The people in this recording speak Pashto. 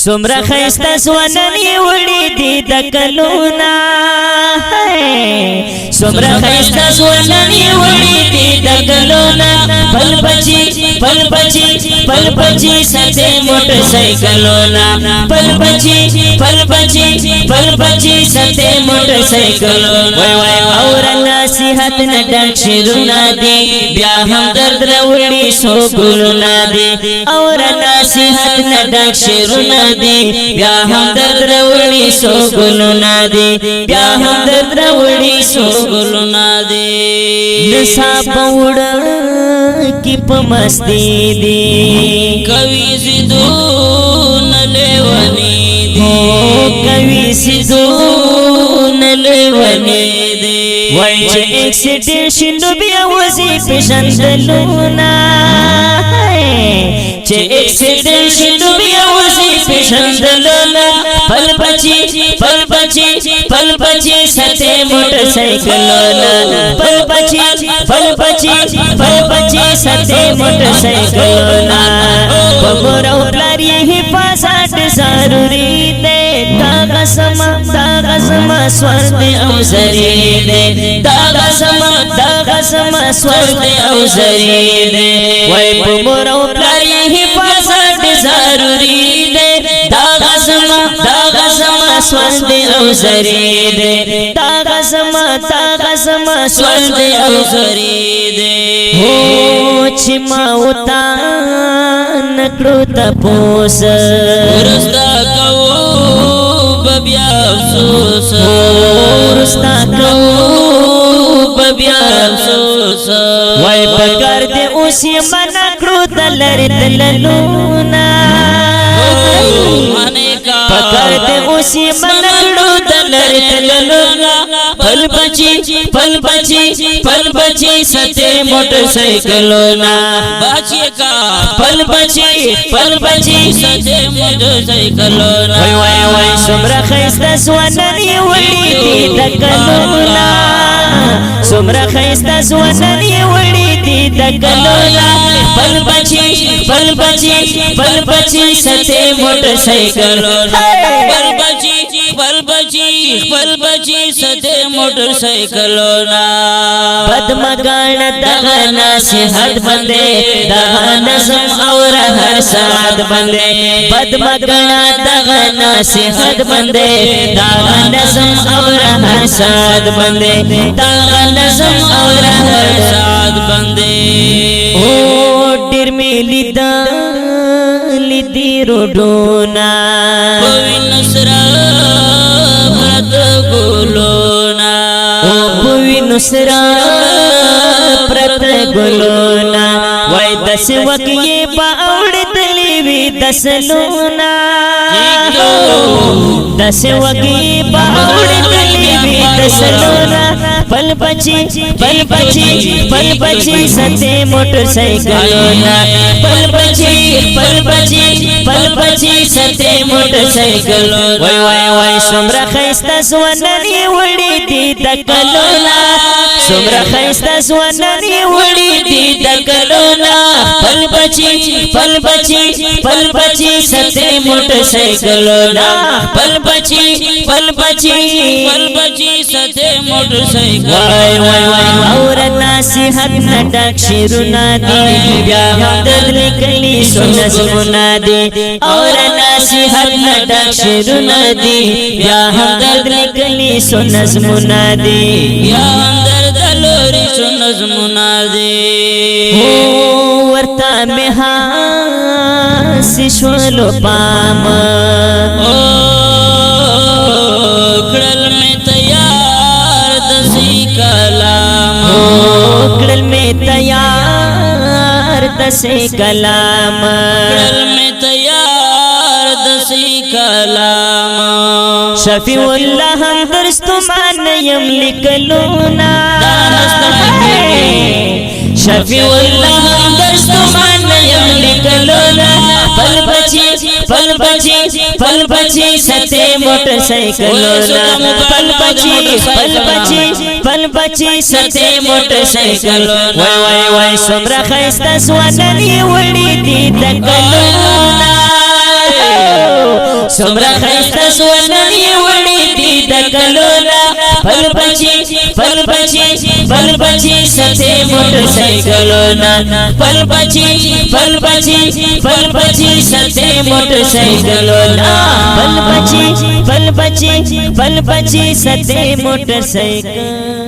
سمرا خیستا سواننی وڑی دی دکلونا سمرا خیستا سواننی وڑی دی دکلونا پل بچی پل بچی پل بچی ستے موٹر سائیکلونا پل بچی پل بچی پل بچی ستے موٹر سائیکلونا وای وای اور نصیحت نہ ڈک شرونا دی بیا ہم درد روڑی سو گلونا دی اور نصیحت نہ ڈک شرونا دی بیا ہم درد روڑی سو گلونا دی بیا ہم درد روڑی سو گلونا دی نصاب وڑا کی پمستی دی کوي زدون لیونی دی کوي سدون لیونی دی وای چې اکسیډنټ شنو بیا وزي پېژندلونا چې اکسیډنټ شنو بیا وزي پېژندلونا پل بچی پل بچی پل بچی سته موټر سایکلونا پل بچی پل بچی پل بچی سته موټر سایکلونا بمورو پلاری حفاظت ضروری دے دا غزما سورد او زری دے دا غزما سورد او زری دے وای بمورو پلاری حفاظت ضروری دے دا غزما سورد او زری دے دا غزما سورد او زری دے ہو چما وتا نکړو تپوس ورستا کو ببیا افسوس ورستا کو ببیا افسوس وای پکار دې اوس یې منا کړو دلر دللونا پکار دې اوس یې منا کړو دلر دللونا پل بچی پل بچی پل بچی ستے موٹر سائیکلونا بچی کا پل بچی ستے موٹر سائیکلونا وای وای وای سمرا خیستا سواننی وڑی دی دکلونا سمرا خیستا سواننی وڑی دی دکلونا پل بچی پل بچی پل بچی ستے موٹر سائیکلونا پل بچی پل بچی پل بچی ستے موٹر سائیکلونا بد مگان دغا نصیحت بندے دغا نظم اور ہر ساتھ بندے بد مگان دغا نصیحت بندے دغا نظم اور ہر ساتھ بندے دغا نظم اور ہر ساتھ بندے او ډیر میلی دا لیدی روډونا کوئی نصرا برد گلونا بوی نصرا پرت گلونا وای دس وکی با اوڑ دلیوی دس لونا دس وکی با اوڑ دلیوی دس لونا پل بچی پل بچی پل بچی ستے موٹر سائیکلونا پل بچی پل بچی پل بچی ستے موٹر سائیکلونا وای وای وای سمرا خیستا سواننی وڑی دی دکلونا سمرا خیستا سواننی وڑی دی دکلونا پل بچی پل بچی پل بچی ستے موٹر سائیکلونا پل بچی پل بچی پل بچی ستے موٹر سائیکلونا وای وای وای اور نصیحت نہ ڈک شرونا دی بیا ہم درد لکلی سو نظمنا دی اور نصیحت نہ ڈک شرونا دی بیا ہم درد لکلی سو نظمنا دی بیا ہم درد لوری سو نظمنا دی ہو ورتا میں ہاسی شولو پام کڑل میں تیار دسی کلام کڑل میں تیار دسی کلام کڑل میں تیار دسی کلام شفیع اللہ ہم درستمان یم لکلونا شفیع اللہ ہم درستمان یم لکلونا پل بچی پل بچی پل بچی ستے موٹر سائیکلونا پل بچی پل بچی پل بچی ستے موٹر سائیکلونا وای وای وای سمرا خیستا سواننی وڑی دی دکلونا سمرا خیستا سوانانی وڑی دی دکلونا پل بچی ستے موٹر سائیکلونا پل بچی ستے موٹر سائیکلونا پل بچی ستے موٹر سائیکل